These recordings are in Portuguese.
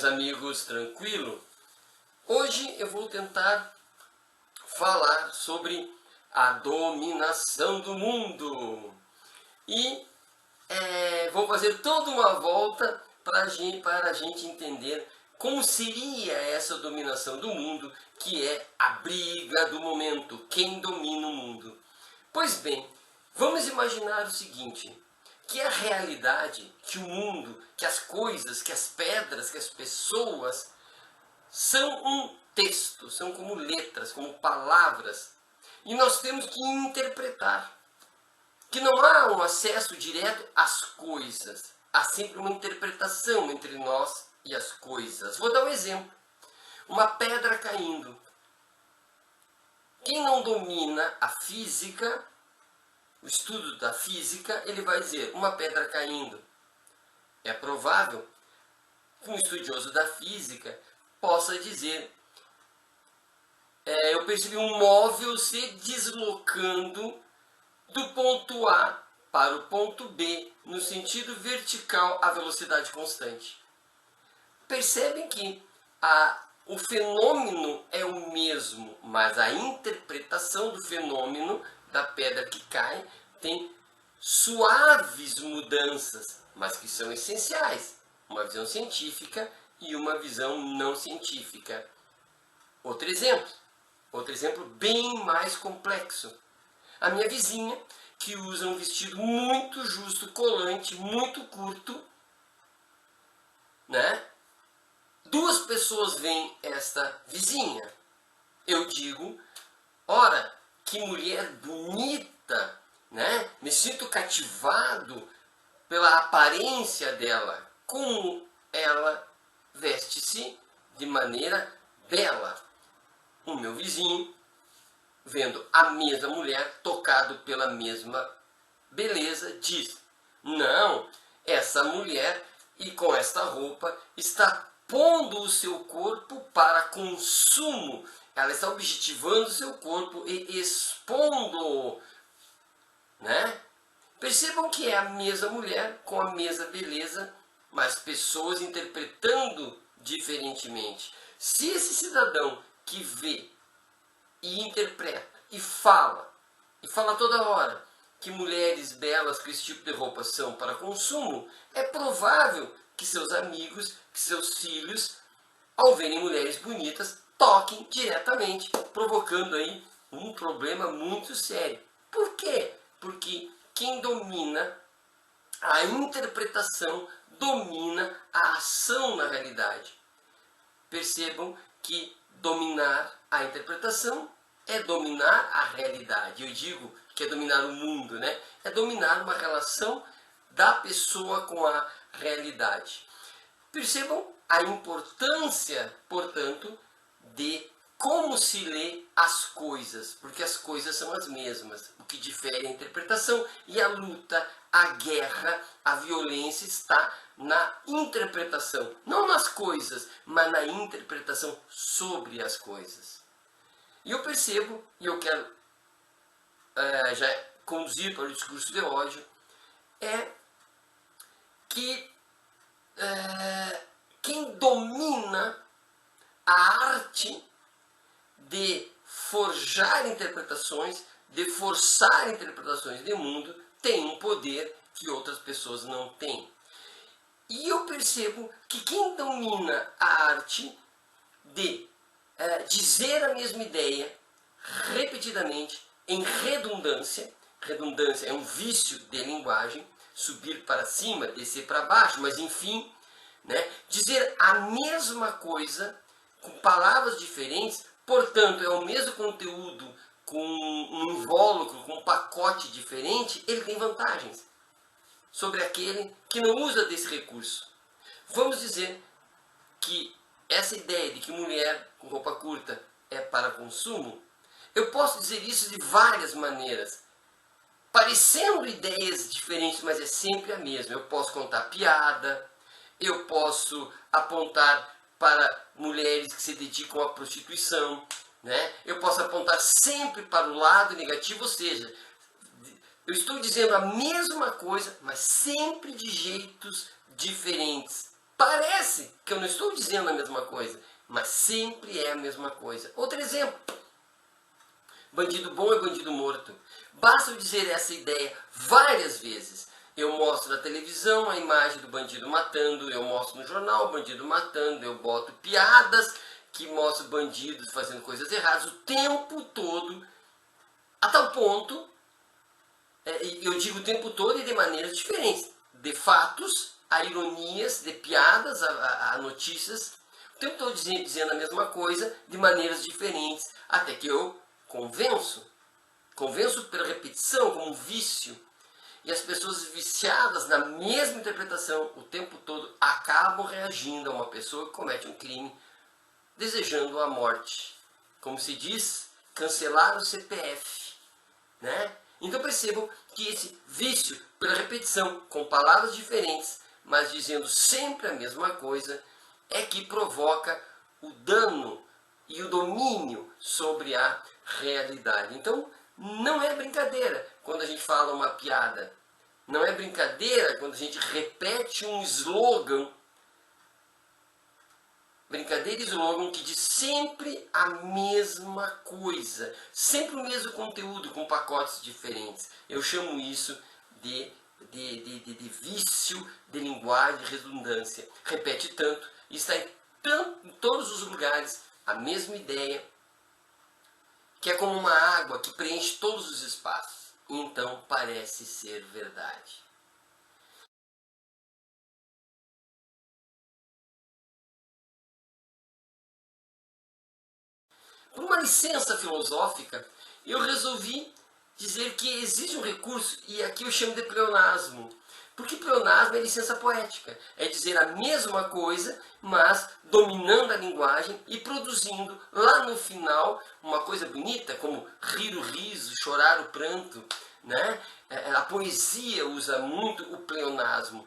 meus amigos, tranquilo? Hoje eu vou tentar falar sobre a dominação do mundo e vou fazer toda uma volta para a gente entender como seria essa dominação do mundo, que é a briga do momento, quem domina o mundo. Pois bem, vamos imaginar o seguinte, que a realidade, que o mundo, que as coisas, que as pedras, que as pessoas são um texto, são como letras, como palavras, e nós temos que interpretar. Que não há um acesso direto às coisas, há sempre uma interpretação entre nós e as coisas. Vou dar um exemplo, uma pedra caindo. Quem não domina a física, o estudo da física, ele vai dizer, uma pedra caindo. É provável que um estudioso da física possa dizer, eu percebi um móvel se deslocando do ponto A para o ponto B, no sentido vertical, a velocidade constante. Percebem que o fenômeno é o mesmo, mas a interpretação do fenômeno da pedra que cai tem suaves mudanças, mas que são essenciais. Uma visão científica e uma visão não científica. Outro exemplo bem mais complexo. A minha vizinha, que usa um vestido muito justo, colante, muito curto, né? Duas pessoas veem esta vizinha. Eu digo, ora, que mulher bonita, né? Me sinto cativado pela aparência dela, como ela veste-se de maneira bela. O meu vizinho, vendo a mesma mulher, tocado pela mesma beleza, diz, não, essa mulher e com esta roupa está pondo o seu corpo para consumo, ela está objetivando o seu corpo e expondo-o, né? Percebam que é a mesma mulher com a mesma beleza, mas pessoas interpretando diferentemente. Se esse cidadão que vê e interpreta e fala toda hora que mulheres belas com esse tipo de roupa são para consumo, é provável que seus amigos, que seus filhos, ao verem mulheres bonitas, toquem diretamente, provocando aí um problema muito sério. Por quê? Porque quem domina a interpretação domina a ação na realidade. Percebam que dominar a interpretação é dominar a realidade. Eu digo que é dominar o mundo, né? É dominar uma relação da pessoa com a realidade. Percebam a importância, portanto, de como se lê as coisas, porque as coisas são as mesmas. O que difere é a interpretação e a luta, a guerra, a violência está na interpretação, não nas coisas, mas na interpretação sobre as coisas. E eu percebo, e eu quero já conduzir para o discurso de ódio, é que quem domina a arte de forjar interpretações, de forçar interpretações de mundo, tem um poder que outras pessoas não têm. E eu percebo que quem domina a arte de dizer a mesma ideia repetidamente, em redundância, redundância é um vício de linguagem, subir para cima, descer para baixo, mas enfim, né, dizer a mesma coisa com palavras diferentes, portanto é o mesmo conteúdo com um invólucro, com um pacote diferente, ele tem vantagens sobre aquele que não usa desse recurso. Vamos dizer que essa ideia de que mulher com roupa curta é para consumo, eu posso dizer isso de várias maneiras, parecendo ideias diferentes, mas é sempre a mesma. Eu posso contar piada, eu posso apontar para mulheres que se dedicam à prostituição, né? Eu posso apontar sempre para o lado negativo, ou seja, eu estou dizendo a mesma coisa, mas sempre de jeitos diferentes, Parece que eu não estou dizendo a mesma coisa, mas sempre é a mesma coisa. Outro exemplo. Bandido bom é bandido morto. Basta eu dizer essa ideia várias vezes. Eu mostro na televisão a imagem do bandido matando, eu mostro no jornal o bandido matando, eu boto piadas que mostram bandidos fazendo coisas erradas o tempo todo, a tal ponto, eu digo o tempo todo e de maneiras diferentes, de fatos, a ironias, de piadas, a notícias, o tempo todo dizendo a mesma coisa de maneiras diferentes, até que eu convenço pela repetição, como um vício, e as pessoas viciadas na mesma interpretação o tempo todo acabam reagindo a uma pessoa que comete um crime, desejando a morte. Como se diz, cancelar o CPF. Né? Então percebam que esse vício pela repetição, com palavras diferentes, mas dizendo sempre a mesma coisa, é que provoca o dano e o domínio sobre a realidade. Então, não é brincadeira quando a gente fala uma piada. Não é brincadeira quando a gente repete um slogan. Brincadeira e slogan que diz sempre a mesma coisa. Sempre o mesmo conteúdo com pacotes diferentes. Eu chamo isso de vício de linguagem, de redundância. Repete tanto e está em todos os lugares a mesma ideia, que é como uma água que preenche todos os espaços. Então parece ser verdade. Por uma licença filosófica, eu resolvi dizer que existe um recurso, e aqui eu chamo de pleonasmo. Porque pleonasmo é licença poética, é dizer a mesma coisa, mas dominando a linguagem e produzindo lá no final uma coisa bonita, como rir o riso, chorar o pranto. Né? A poesia usa muito o pleonasmo.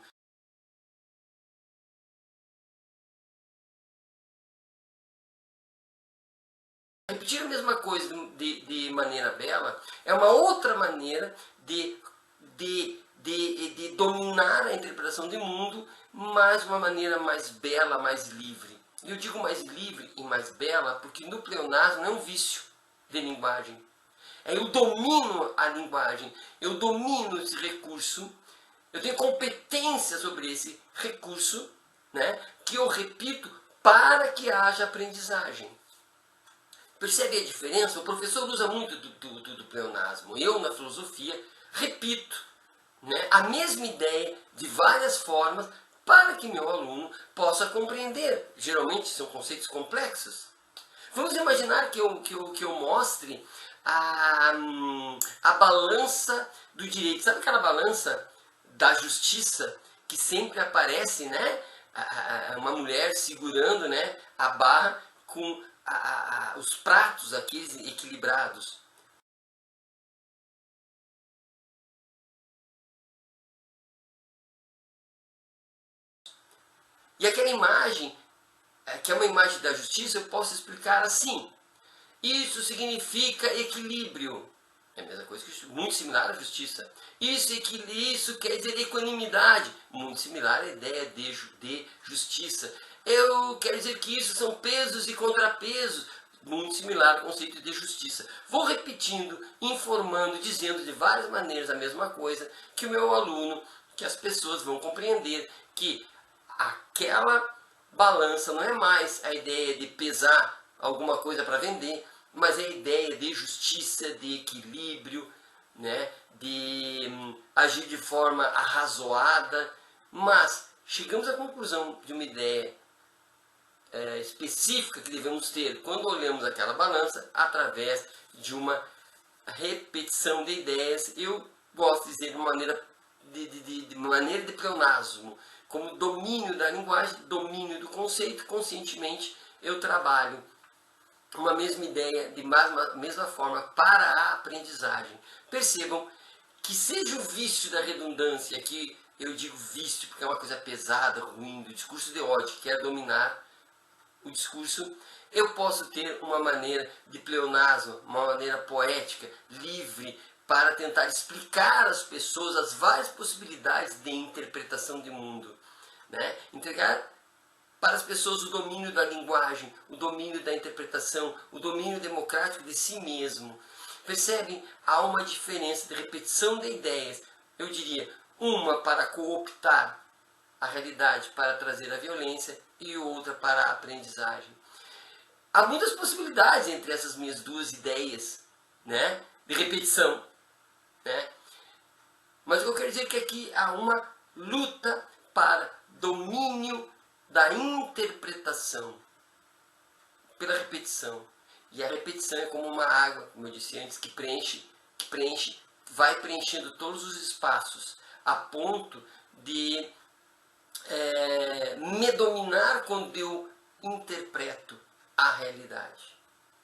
Repetir a mesma coisa de maneira bela é uma outra maneira de dominar a interpretação do mundo, mas uma maneira mais bela, mais livre. E eu digo mais livre e mais bela porque no pleonasmo não é um vício de linguagem. Eu domino a linguagem, eu domino esse recurso, eu tenho competência sobre esse recurso, né, que eu repito para que haja aprendizagem. Percebe a diferença? O professor usa muito do pleonasmo. Eu, na filosofia, repito, né, a mesma ideia de várias formas para que meu aluno possa compreender. Geralmente são conceitos complexos. Vamos imaginar que eu mostre a balança do direito. Sabe aquela balança da justiça que sempre aparece, né? Uma mulher segurando, né, a barra com os pratos aqueles equilibrados. E aquela imagem, que é uma imagem da justiça, eu posso explicar assim. Isso significa equilíbrio. É a mesma coisa que muito similar à justiça. Isso quer dizer equanimidade. Muito similar à ideia de justiça. Eu quero dizer que isso são pesos e contrapesos. Muito similar ao conceito de justiça. Vou repetindo, informando, dizendo de várias maneiras a mesma coisa, que o meu aluno, que as pessoas vão compreender que aquela balança não é mais a ideia de pesar alguma coisa para vender, mas é a ideia de justiça, de equilíbrio, né, de agir de forma arrazoada. Mas chegamos à conclusão de uma ideia específica que devemos ter quando olhamos aquela balança através de uma repetição de ideias. Eu gosto de dizer de maneira de pleonasmo, como domínio da linguagem, domínio do conceito. Conscientemente eu trabalho uma mesma ideia, de mesma forma, para a aprendizagem. Percebam que seja o vício da redundância, que eu digo vício porque é uma coisa pesada, ruim, do discurso de ódio, que quer dominar o discurso, eu posso ter uma maneira de pleonasmo, uma maneira poética, livre, para tentar explicar às pessoas as várias possibilidades de interpretação do mundo. Né? para as pessoas o domínio da linguagem, o domínio da interpretação, o domínio democrático de si mesmo. Percebem? Há uma diferença de repetição de ideias. Eu diria, uma para cooptar a realidade para trazer a violência e outra para a aprendizagem. Há muitas possibilidades entre essas minhas duas ideias, né, de repetição, né? Mas o que eu quero dizer é que aqui há uma luta para domínio da interpretação pela repetição. E a repetição é como uma água, como eu disse antes, que preenche, vai preenchendo todos os espaços a ponto de me dominar quando eu interpreto a realidade.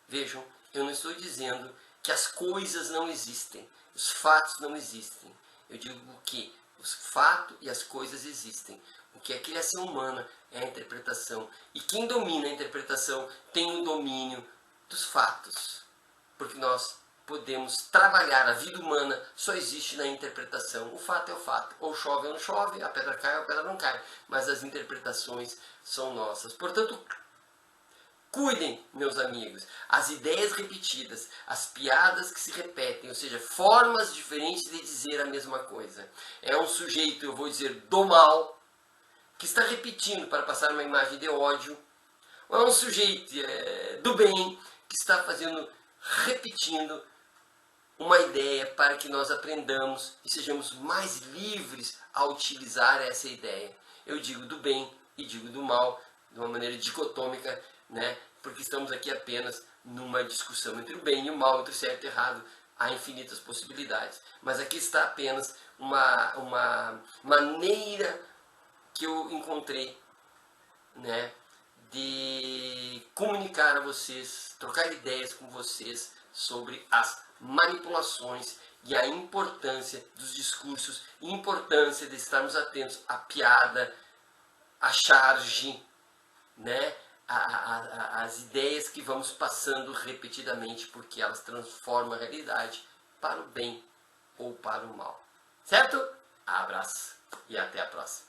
Vejam, eu não estou dizendo que as coisas não existem, os fatos não existem. Eu digo que os fatos e as coisas existem. O que é criação humana é a interpretação. E quem domina a interpretação tem o domínio dos fatos. Porque nós podemos trabalhar, a vida humana só existe na interpretação. O fato é o fato. Ou chove ou não chove, a pedra cai ou a pedra não cai. Mas as interpretações são nossas. Portanto, cuidem, meus amigos, as ideias repetidas, as piadas que se repetem, ou seja, formas diferentes de dizer a mesma coisa. É um sujeito, eu vou dizer, do mal, que está repetindo para passar uma imagem de ódio, ou é um sujeito do bem, que está repetindo uma ideia para que nós aprendamos e sejamos mais livres a utilizar essa ideia. Eu digo do bem e digo do mal, de uma maneira dicotômica, né? Porque estamos aqui apenas numa discussão entre o bem e o mal, entre o certo e o errado. Há infinitas possibilidades. Mas aqui está apenas uma maneira que eu encontrei, né, de comunicar a vocês, trocar ideias com vocês sobre as manipulações e a importância dos discursos, a importância de estarmos atentos à piada, à charge, né, as ideias que vamos passando repetidamente, porque elas transformam a realidade para o bem ou para o mal. Certo? Abraço e até a próxima.